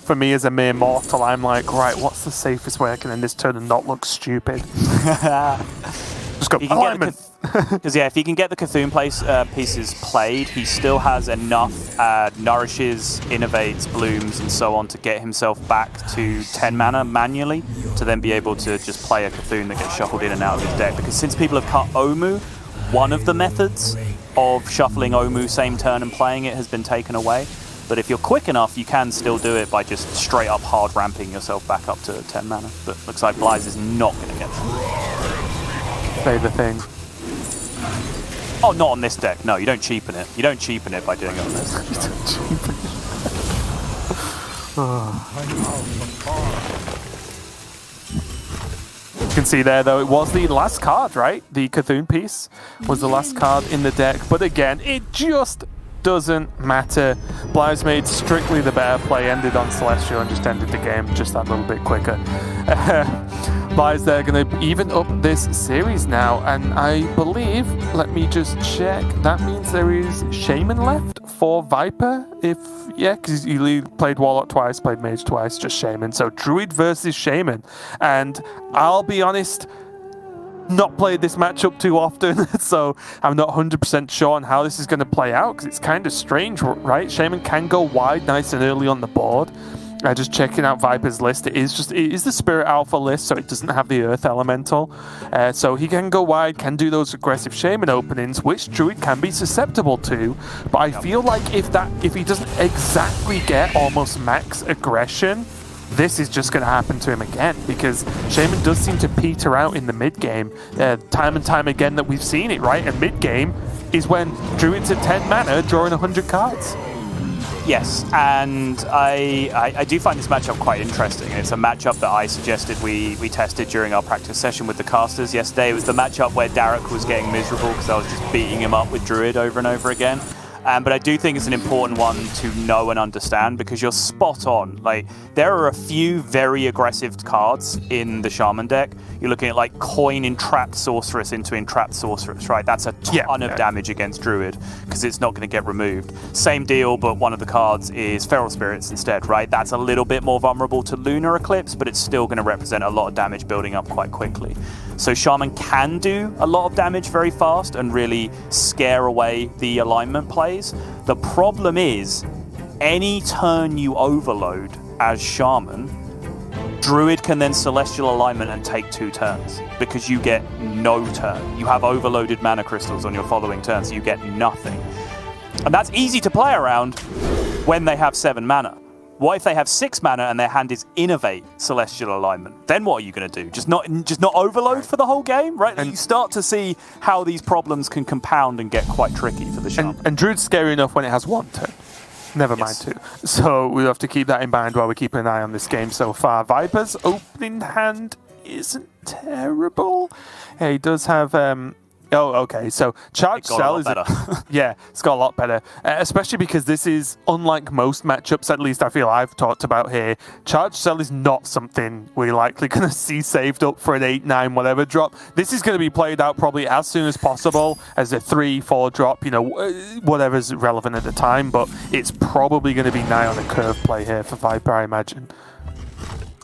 for me as a mere mortal, I'm like, right, what's the safest way I can end this turn and not look stupid? Just go alignment. Because yeah, if he can get the Cthulhu pieces played, he still has enough nourishes, innovates, blooms, and so on to get himself back to 10 mana manually to then be able to just play a Cthulhu that gets shuffled in and out of his deck. Because since people have cut Omu, one of the methods of shuffling Omu same turn and playing it has been taken away. But if you're quick enough, you can still do it by just straight up hard ramping yourself back up to 10 mana. But looks like Blize is not going to get that. Say the thing. Oh, not on this deck. No, you don't cheapen it. You don't cheapen it by doing it on this. You can see there, though, it was the last card, right? The Cthulhu piece was the last card in the deck. But again, it just doesn't matter. Blize made strictly the better play, ended on Celestial and just ended the game just that little bit quicker. Blize, they're going to even up this series now, and I believe, let me just check, that means there is Shaman left for Viper, because he played Warlock twice, played Mage twice, just Shaman, so Druid versus Shaman, and I'll be honest, not played this matchup too often, so I'm not 100% sure on how this is going to play out, because it's kind of strange, right? Shaman can go wide nice and early on the board. Just checking out Viper's list, it is the Spirit Alpha list, so it doesn't have the Earth Elemental. So he can go wide, can do those aggressive Shaman openings, which Druid can be susceptible to. But I feel like if he doesn't exactly get almost max aggression, this is just going to happen to him again, because Shaman does seem to peter out in the mid-game. Time and time again that we've seen it, right? And mid-game is when Druid's at 10 mana, drawing 100 cards. Yes, and I do find this matchup quite interesting. It's a matchup that I suggested we tested during our practice session with the casters yesterday. It was the matchup where Derek was getting miserable because I was just beating him up with Druid over and over again. But I do think it's an important one to know and understand because you're spot on. Like, there are a few very aggressive cards in the Shaman deck. You're looking at like coin Entrapped Sorceress into Entrapped Sorceress, right? That's a ton of damage against Druid because it's not going to get removed. Same deal, but one of the cards is Feral Spirits instead, right? That's a little bit more vulnerable to Lunar Eclipse, but it's still going to represent a lot of damage building up quite quickly. So Shaman can do a lot of damage very fast and really scare away the alignment plays. The problem is, any turn you overload as Shaman, Druid can then Celestial Alignment and take 2 turns because you get no turn. You have overloaded mana crystals on your following turn, so you get nothing. And that's easy to play around when they have 7 mana. What if they have 6 mana and their hand is Innovate Celestial Alignment? Then what are you going to do? Just not overload for the whole game, right? And you start to see how these problems can compound and get quite tricky for the Shaman. And Druid's scary enough when it has 1 turn. Never mind 2. So we'll have to keep that in mind while we're keeping an eye on this game so far. Viper's opening hand isn't terrible. Yeah, he does have... Oh, okay. So Charge Cell is yeah, it's got a lot better, especially because this is unlike most matchups. At least I feel I've talked about here. Charge Cell is not something we're likely going to see saved up for an 8-9 whatever drop. This is going to be played out probably as soon as possible as a 3-4 drop. You know, whatever's relevant at the time. But it's probably going to be nigh on a curve play here for Viper, I imagine.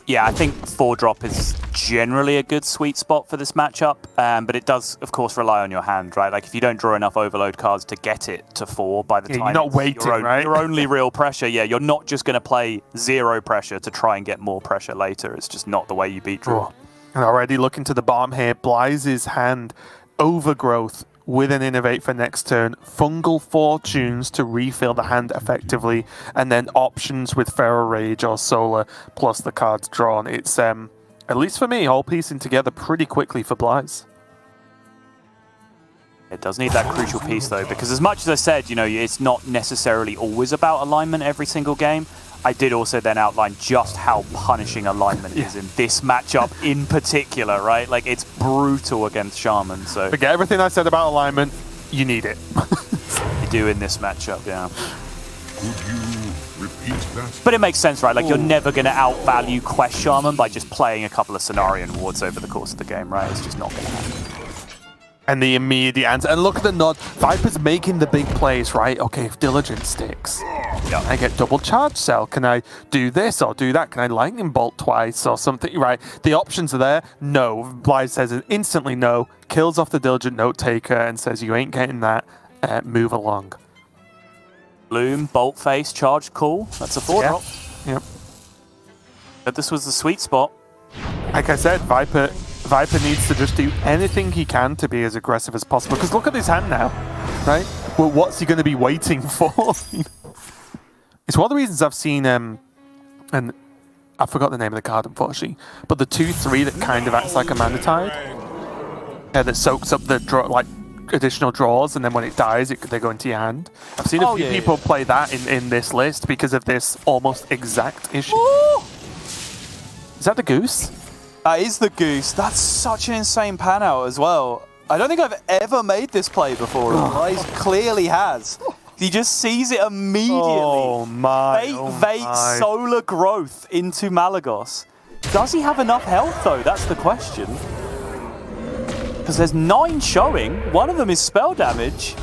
Yeah, I think 4-drop is generally a good sweet spot for this matchup, but it does, of course, rely on your hand, right? Like, if you don't draw enough overload cards to get it to 4 by the time... You're not waiting, right? Your only real pressure, you're not just going to play 0 pressure to try and get more pressure later. It's just not the way you beat draw. Oh. And already looking to the bottom here, Blize's hand, Overgrowth, with an Innovate for next turn, Fungal Fortunes to refill the hand effectively, and then options with Feral Rage or Solar, plus the cards drawn. It's, at least for me, all piecing together pretty quickly for Blize. It does need that crucial piece, though, because as much as I said, you know, it's not necessarily always about alignment every single game. I did also then outline just how punishing alignment is in this matchup in particular, right? Like, it's brutal against Shaman, so... Forget everything I said about alignment. You need it. You do in this matchup, yeah. Could you repeat that? But it makes sense, right? Like, you're never going to outvalue Quest Shaman by just playing a couple of Cenarian wards over the course of the game, right? It's just not going to happen. And the immediate answer. And look at the nod. Viper's making the big plays, right? Okay, if Diligence sticks, I get double Charge Cell. Can I do this or do that? Can I Lightning Bolt twice or something? Right. The options are there. No. Blize says it instantly no. Kills off the Diligent Note Taker and says you ain't getting that. Move along. Bloom, Bolt Face, Charge Call. That's a 4-drop. Yep. But this was the sweet spot. Like I said, Viper needs to just do anything he can to be as aggressive as possible. Because look at his hand now, right? Well, what's he going to be waiting for? It's one of the reasons I've seen, and I forgot the name of the card, unfortunately, but the 2/3 that kind of acts like a Mana Tide, that soaks up the additional draws, and then when it dies, they go into your hand. I've seen a few people play that in this list because of this almost exact issue. Ooh! Is that the Goose? That is the Goose. That's such an insane pan out as well. I don't think I've ever made this play before. Blize clearly has. He just sees it immediately. Oh my. Bait Solar Growth into Malagos. Does he have enough health though? That's the question. Because there's 9 showing. One of them is spell damage.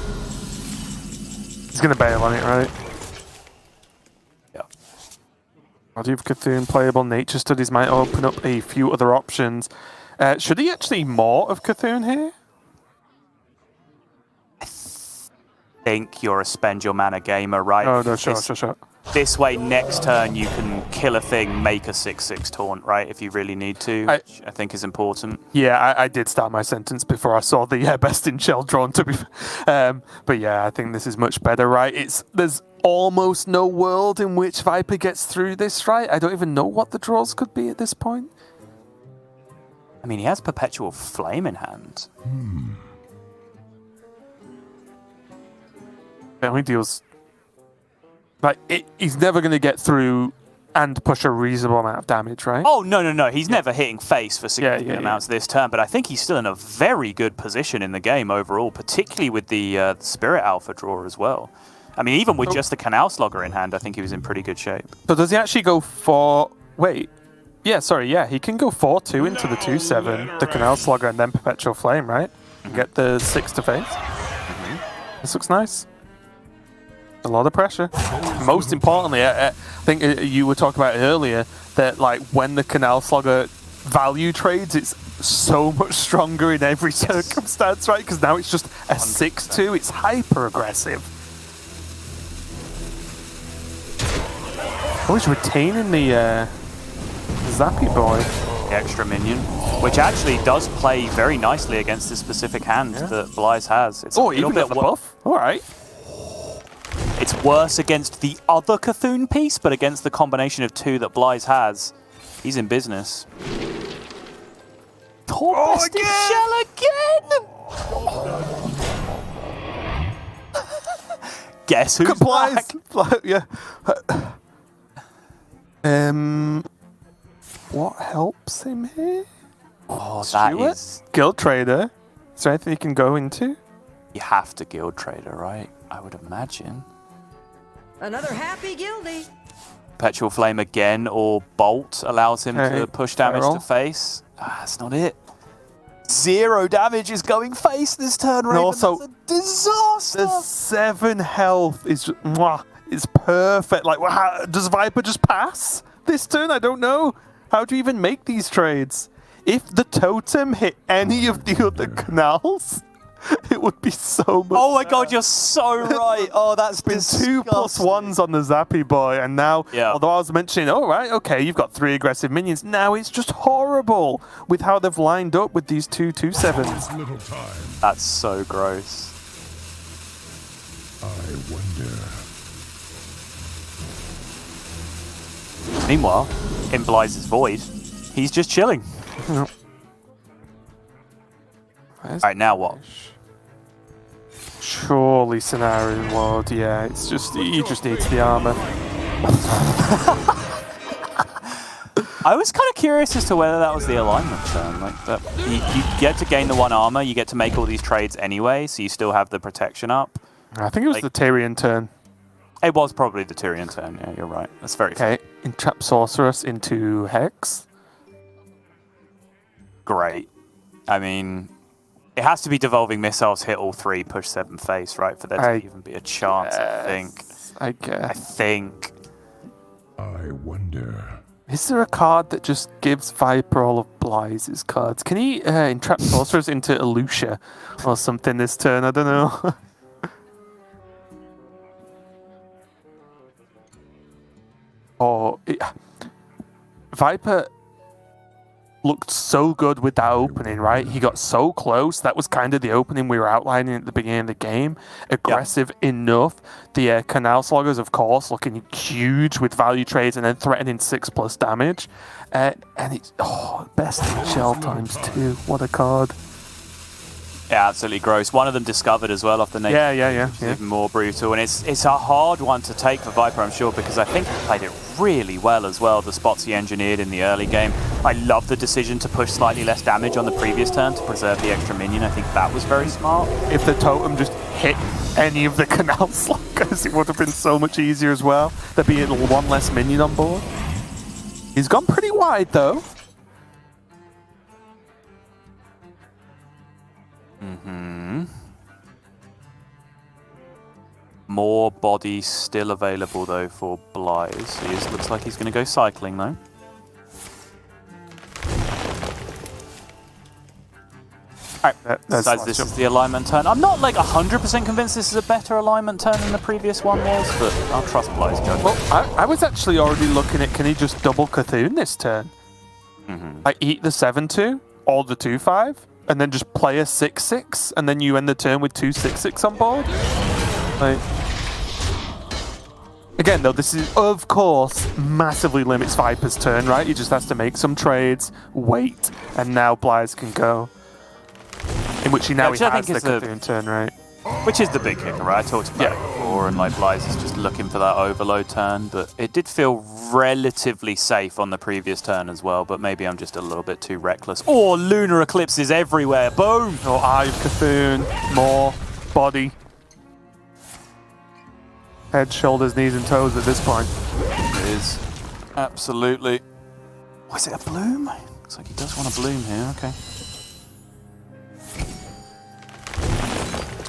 He's going to bail on it, right? Yeah. Body of Cthulhu, playable nature studies might open up a few other options. Should he actually more of Cthulhu here? I think you're a spend your mana gamer, right? Oh, no, sure. This way, next turn, you can kill a thing, make a 6/6 taunt, right? If you really need to, which I think is important. Yeah, I did start my sentence before I saw the best in shell drawn, to be but yeah, I think this is much better, right? There's almost no world in which Viper gets through this, right? I don't even know what the draws could be at this point. I mean, he has Perpetual Flame in hand. It only deals... he's never going to get through and push a reasonable amount of damage, right? Oh, no. He's never hitting face for significant amounts this turn, but I think he's still in a very good position in the game overall, particularly with the Spirit Alpha draw as well. I mean, even with just the Canal Slogger in hand, I think he was in pretty good shape. So does he actually go for... Wait. Yeah, sorry, yeah. He can go 4-2 into the 2-7, the Canal Slogger, and then Perpetual Flame, right? And get the 6 to face. This looks nice. A lot of pressure. Most importantly, I think you were talking about earlier that like when the Canal Slogger value trades, it's so much stronger in every circumstance, right? Because now it's just a 6-2. It's hyper aggressive. Oh, he's retaining the Zappy boy. The extra minion, which actually does play very nicely against this specific hand that Blize has. It's oh, even got the buff. All right. It's worse against the other Cthulhu piece, but against the combination of 2 that Blize has, he's in business. Torpested Shell again! Guess who's back? Yeah. What helps him here? Oh, Stuart? that is... Guild Trader. Is there anything you can go into? You have to Guild Trader, right? I would imagine. Another happy guildie. Perpetual Flame again, or Bolt allows him to push damage to face. That's not it. 0 damage is going face this turn, Raven. Also, that's a disaster. The 7 health is perfect. Like, does Viper just pass this turn? I don't know. How do you even make these trades? If the totem hit any of the other canals, it would be so much. Oh my god, you're so right. Oh, that's been disgusting. 2+1s on the Zappy boy, and now, although I was mentioning, oh right, okay, you've got 3 aggressive minions. Now it's just horrible with how they've lined up with these 2/2/7s. That's so gross. I wonder. Meanwhile, in Blize's Void, he's just chilling. Alright, now what? Surely Scenario World, yeah. It's just, he just needs the armor. I was kind of curious as to whether that was the alignment turn. Like that, you get to gain the 1 armor, you get to make all these trades anyway, so you still have the protection up. I think it was the Tyrion turn. It was probably the Tyrion turn, yeah, you're right. That's very fair. Entrap Sorceress into Hex. Great. I mean, it has to be Devolving Missiles hit all 3, push 7 face, right? For there to even be a chance, I think. I guess. I think. I wonder. Is there a card that just gives Viper all of Blize's cards? Can he entrap Sorcerers into Elucia or something this turn? I don't know. Viper looked so good with that opening, right? He got so close. That was kind of the opening we were outlining at the beginning of the game. Aggressive enough. The Canal Sloggers, of course, looking huge with value trades and then threatening 6+ damage. And it's, best in shell ×2. What a card. Yeah, absolutely gross. One of them discovered as well off the nature. Yeah. Even more brutal. And it's a hard one to take for Viper, I'm sure, because I think he played it really well as well, the spots he engineered in the early game. I love the decision to push slightly less damage on the previous turn to preserve the extra minion. I think that was very smart. If the totem just hit any of the Canal Sloggers, it would have been so much easier as well. There'd be 1 less minion on board. He's gone pretty wide, though. More body still available though for Blize. Looks like he's going to go cycling though. Alright, besides this is the alignment turn. I'm not like 100% convinced this is a better alignment turn than the previous one was, but I'll trust Blize judgment. Well, I was actually already looking at, can he just double Cthulhu this turn? Like eat the 7/2 or the 2/5 and then just play a 6/6 and then you end the turn with 2 6/6 on board? Like, again, though, this is, of course, massively limits Viper's turn, right? He just has to make some trades, wait, and now Blize can go. In which he has the Cthulhu turn, right? Which is the big kicker, right? I talked about it before, and like Blize is just looking for that overload turn, but it did feel relatively safe on the previous turn as well, but maybe I'm just a little bit too reckless. Oh, Lunar Eclipses everywhere, boom! Oh, Eye of Cthulhu, more body. Head, shoulders, knees, and toes at this point. It is. Absolutely. Oh, is it a bloom? Looks like he does want a bloom here, okay.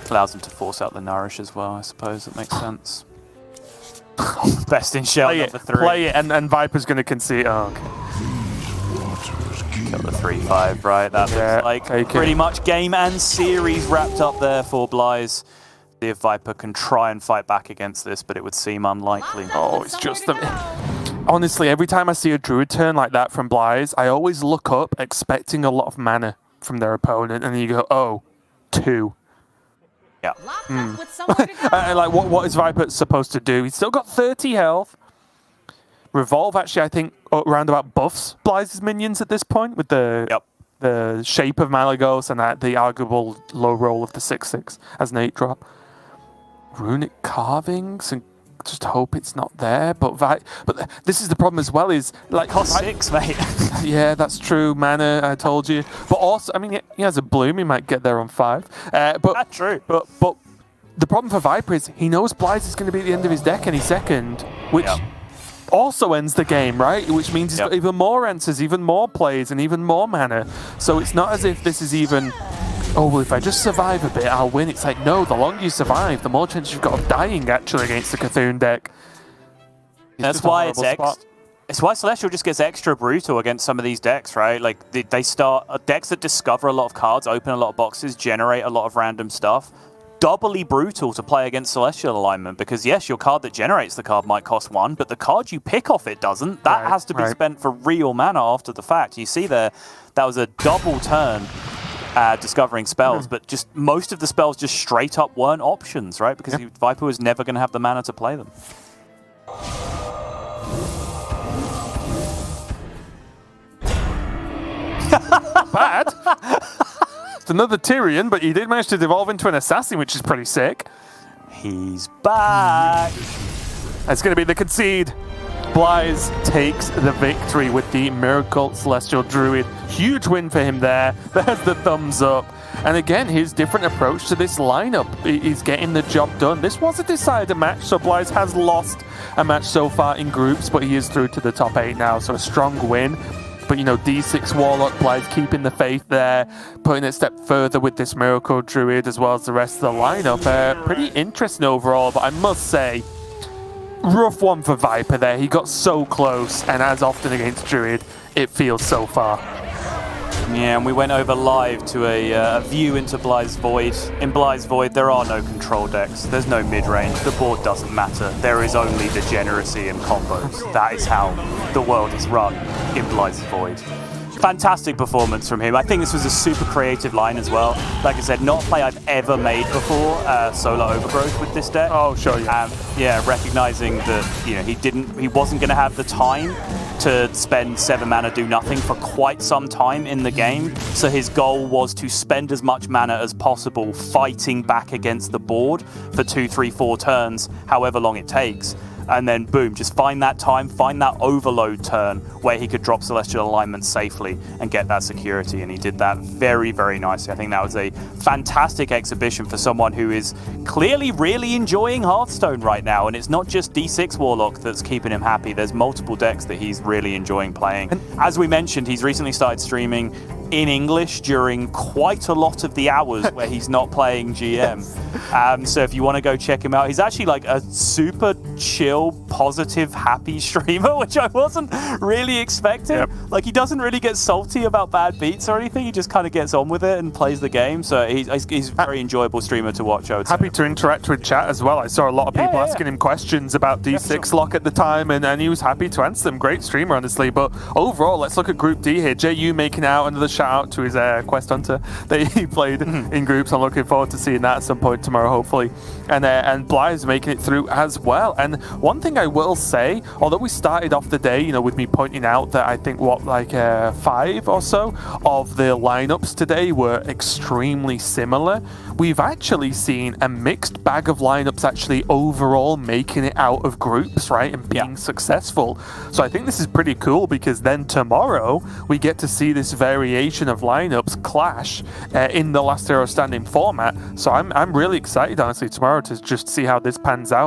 Allows him to force out the nourish as well, I suppose. That makes sense. Best in shell, number 3. Play it, and Viper's going to concede. Oh, okay. Kill the 3-5, right? That looks like pretty much game and series wrapped up there for Blize. See if Viper can try and fight back against this, but it would seem unlikely. Oh, it's just... Honestly, every time I see a Druid turn like that from Blize, I always look up expecting a lot of mana from their opponent, and then you go, oh, 2. Yeah. Like, what is Viper supposed to do? He's still got 30 health. Revolve, actually, I think, around about buffs Blize's minions at this point with the shape of Malagos and the arguable low roll of the 6/6 as an 8-drop. Runic carvings, and just hope it's not there. But this is the problem as well, is like cost 6, mate. Yeah, that's true. Mana, I told you. But also, I mean, he has a bloom. He might get there on 5. But that's true. But the problem for Viper is he knows Blize is going to be at the end of his deck any second, which also ends the game, right? Which means he's got even more answers, even more plays, and even more mana. So it's not as if this is even, oh, well, if I just survive a bit, I'll win. It's like, no, the longer you survive, the more chance you've got of dying, actually, against the Cthulhu deck. That's why it's why Celestial just gets extra brutal against some of these decks, right? Like, they start... decks that discover a lot of cards, open a lot of boxes, generate a lot of random stuff. Doubly brutal to play against Celestial alignment, because yes, your card that generates the card might cost 1, but the card you pick off it doesn't. That has to be spent for real mana after the fact. You see there, that was a double turn discovering spells, but just most of the spells just straight up weren't options, right? Because Viper was never going to have the mana to play them. Bad. It's another Tyrion, but he did manage to devolve into an assassin, which is pretty sick. He's back. It's going to be the concede. Blize takes the victory with the Miracle Celestial Druid. Huge win for him there. There's the thumbs up. And again, his different approach to this lineup is getting the job done. This was a decided match, so Blize has lost a match so far in groups, but he is through to the top 8 now, so a strong win. But, you know, D6 Warlock, Blize keeping the faith there, putting it a step further with this Miracle Druid as well as the rest of the lineup. Pretty interesting overall, but I must say, rough one for Viper there. He got so close, and as often against Druid, it feels so far. Yeah, and we went over live to a view into Blize Void. In Blize Void, there are no control decks. There's no mid-range. The board doesn't matter. There is only degeneracy and combos. That is how the world is run in Blize Void. Fantastic performance from him. I think this was a super creative line as well. Like I said, not a play I've ever made before, Solar Overgrowth with this deck. Oh, sure, yeah. Yeah, recognizing that, you know, he wasn't going to have the time to spend 7 mana do nothing for quite some time in the game. So his goal was to spend as much mana as possible fighting back against the board for 2, 3, 4 turns, however long it takes. And then boom, just find that time, find that overload turn where he could drop Celestial Alignment safely and get that security. And he did that very, very nicely. I think that was a fantastic exhibition for someone who is clearly really enjoying Hearthstone right now. And it's not just D6 Warlock that's keeping him happy. There's multiple decks that he's really enjoying playing. And as we mentioned, he's recently started streaming in English during quite a lot of the hours where he's not playing GM. So if you want to go check him out, he's actually like a super chill, positive, happy streamer, which I wasn't really expecting. Like, he doesn't really get salty about bad beats or anything. He just kind of gets on with it and plays the game. So he's a very enjoyable streamer to watch, I would say. Happy to interact with chat as well. I saw a lot of people asking him questions about D6 lock at the time, and he was happy to answer them. Great streamer, honestly. But overall, let's look at Group D here. JU making out under the shout out to his Quest Hunter that he played in groups. I'm looking forward to seeing that at some point tomorrow, hopefully. And Blize making it through as well. And one thing I will say, although we started off the day, you know, with me pointing out that I think like 5 or so of the lineups today were extremely similar, we've actually seen a mixed bag of lineups actually overall making it out of groups, right, and being successful. So I think this is pretty cool, because then tomorrow we get to see this variation of lineups clash in the last hero standing format. So I'm really excited, honestly, tomorrow to just see how this pans out.